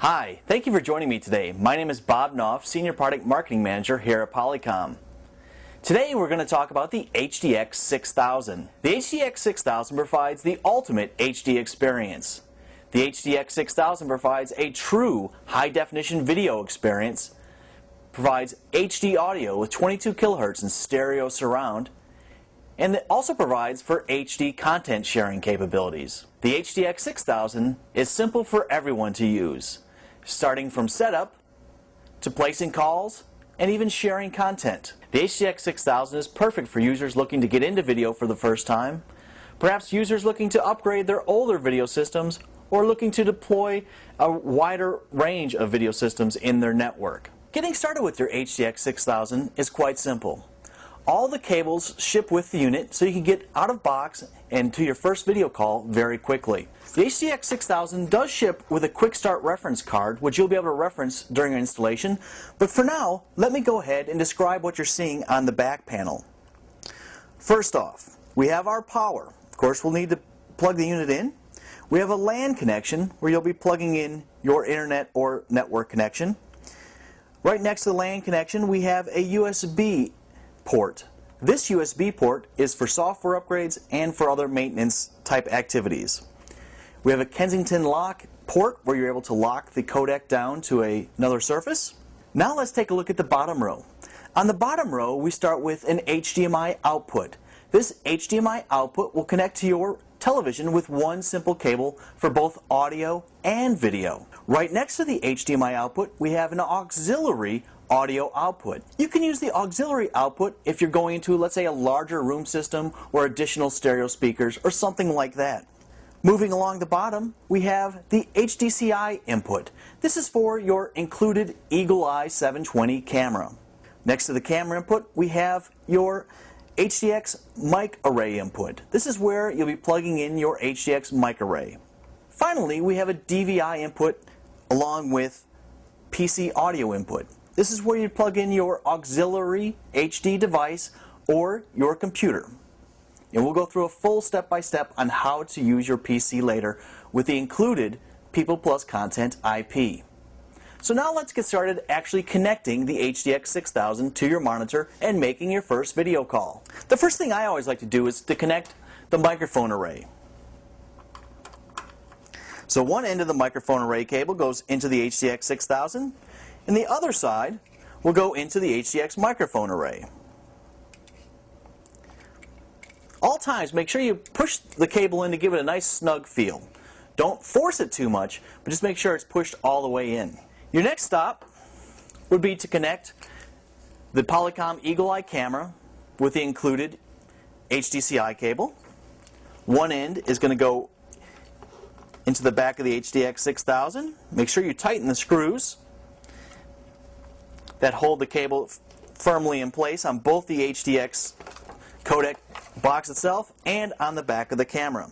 Hi, thank you for joining me today. My name is Bob Knopf, Senior Product Marketing Manager here at Polycom. Today we're going to talk about the HDX 6000. The HDX 6000 provides the ultimate HD experience. The HDX 6000 provides a true high-definition video experience, provides HD audio with 22 kHz in stereo surround, and it also provides for HD content sharing capabilities. The HDX 6000 is simple for everyone to use, starting from setup to placing calls and even sharing content. The HDX 6000 is perfect for users looking to get into video for the first time, perhaps users looking to upgrade their older video systems, or looking to deploy a wider range of video systems in their network. Getting started with your HDX 6000 is quite simple. All the cables ship with the unit, so you can get out of box and to your first video call very quickly. The HDX 6000 does ship with a quick start reference card, which you'll be able to reference during installation. But for now, let me go ahead and describe what you're seeing on the back panel. First off, we have our power. Of course, we'll need to plug the unit in. We have a LAN connection where you'll be plugging in your internet or network connection. Right next to the LAN connection, we have a USB port. This USB port is for software upgrades and for other maintenance type activities. We have a Kensington lock port where you're able to lock the codec down to another surface. Now let's take a look at the bottom row. On the bottom row we start with an HDMI output. This HDMI output will connect to your television with one simple cable for both audio and video. Right next to the HDMI output we have an auxiliary audio output. You can use the auxiliary output if you're going into, let's say, a larger room system or additional stereo speakers or something like that. Moving along the bottom, we have the HDCI input. This is for your included Eagle Eye 720 camera. Next to the camera input, we have your HDX mic array input. This is where you'll be plugging in your HDX mic array. Finally, we have a DVI input along with PC audio input. This is where you plug in your auxiliary HD device or your computer. And we'll go through a full step-by-step on how to use your PC later with the included People Plus Content IP. So now let's get started actually connecting the HDX 6000 to your monitor and making your first video call. The first thing I always like to do is to connect the microphone array. So one end of the microphone array cable goes into the HDX 6000, and the other side will go into the HDX microphone array. All times, make sure you push the cable in to give it a nice snug feel. Don't force it too much, but just make sure it's pushed all the way in. Your next stop would be to connect the Polycom Eagle Eye camera with the included HDCI cable. One end is going to go into the back of the HDX 6000. Make sure you tighten the screws that hold the cable firmly in place on both the HDX codec box itself and on the back of the camera.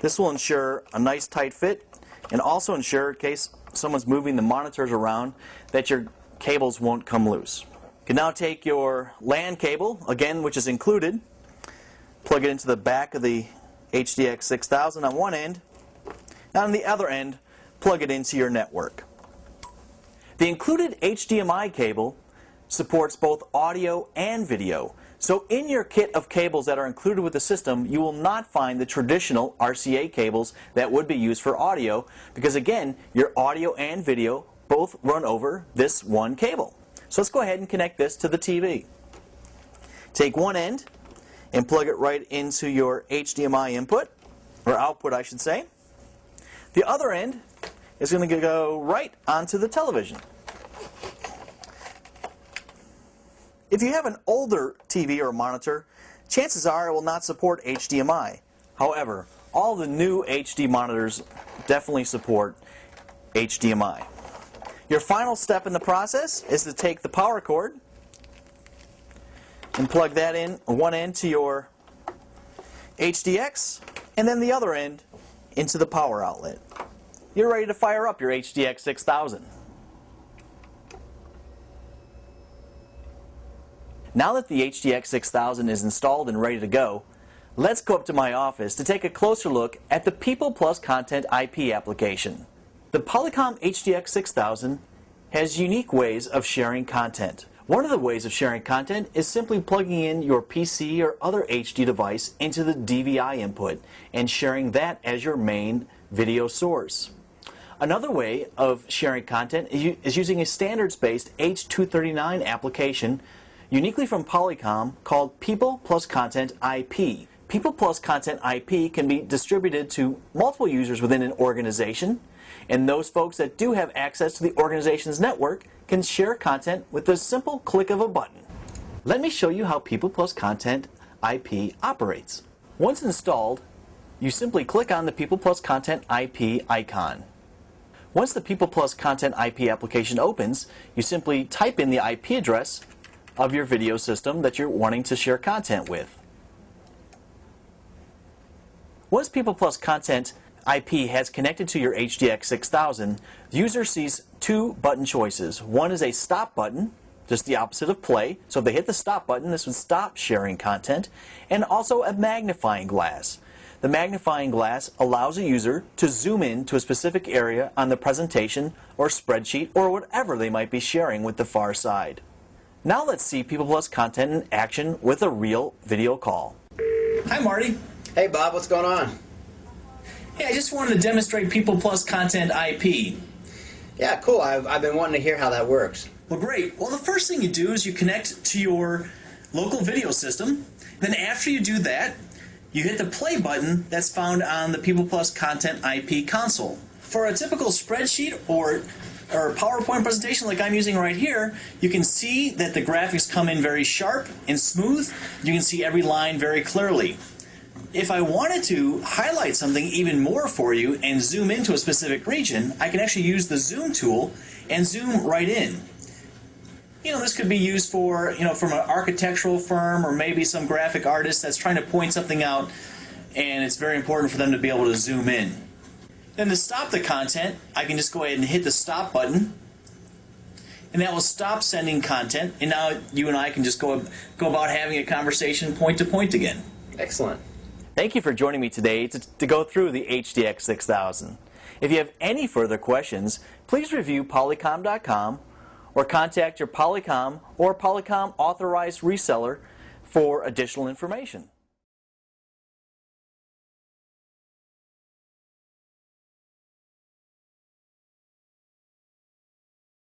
This will ensure a nice tight fit and also ensure, in case someone's moving the monitors around, that your cables won't come loose. You can now take your LAN cable, again, which is included, plug it into the back of the HDX 6000 on one end, and on the other end, plug it into your network. The included HDMI cable supports both audio and video. So in your kit of cables that are included with the system, you will not find the traditional RCA cables that would be used for audio, because again, your audio and video both run over this one cable. So let's go ahead and connect this to the TV. Take one end and plug it right into your HDMI input, or output I should say. The other end is going to go right onto the television. If you have an older TV or monitor, chances are it will not support HDMI. However, all the new HD monitors definitely support HDMI. Your final step in the process is to take the power cord and plug that in, one end to your HDX, and then the other end into the power outlet. You're ready to fire up your HDX 6000. Now that the HDX 6000 is installed and ready to go, let's go up to my office to take a closer look at the People Plus Content IP application. The Polycom HDX 6000 has unique ways of sharing content. One of the ways of sharing content is simply plugging in your PC or other HD device into the DVI input and sharing that as your main video source. Another way of sharing content is using a standards-based H.239 application uniquely from Polycom called People Plus Content IP. People Plus Content IP can be distributed to multiple users within an organization, and those folks that do have access to the organization's network can share content with the simple click of a button. Let me show you how People Plus Content IP operates. Once installed, you simply click on the People Plus Content IP icon. Once the People Plus Content IP application opens, you simply type in the IP address of your video system that you're wanting to share content with. Once People Plus Content IP has connected to your HDX 6000, the user sees two button choices. One is a stop button, just the opposite of play. So if they hit the stop button, this would stop sharing content, and also a magnifying glass. The magnifying glass allows a user to zoom in to a specific area on the presentation or spreadsheet or whatever they might be sharing with the far side. Now let's see People Plus Content in action with a real video call. Hi Marty. Hey Bob, what's going on? Hey, I just wanted to demonstrate People Plus Content IP. Yeah, cool. I've been wanting to hear how that works. Well, great. Well, the first thing you do is you connect to your local video system. Then after you do that, you hit the play button that's found on the People Plus Content IP console. For a typical spreadsheet or PowerPoint presentation like I'm using right here, you can see that the graphics come in very sharp and smooth. You can see every line very clearly. If I wanted to highlight something even more for you and zoom into a specific region, I can actually use the zoom tool and zoom right in. This could be used for, from an architectural firm or maybe some graphic artist that's trying to point something out, and it's very important for them to be able to zoom in. Then to stop the content, I can just go ahead and hit the stop button, and that will stop sending content, and now you and I can just go about having a conversation point to point again. Excellent. Thank you for joining me today to go through the HDX 6000. If you have any further questions, please review Polycom.com or contact your Polycom or Polycom authorized reseller for additional information.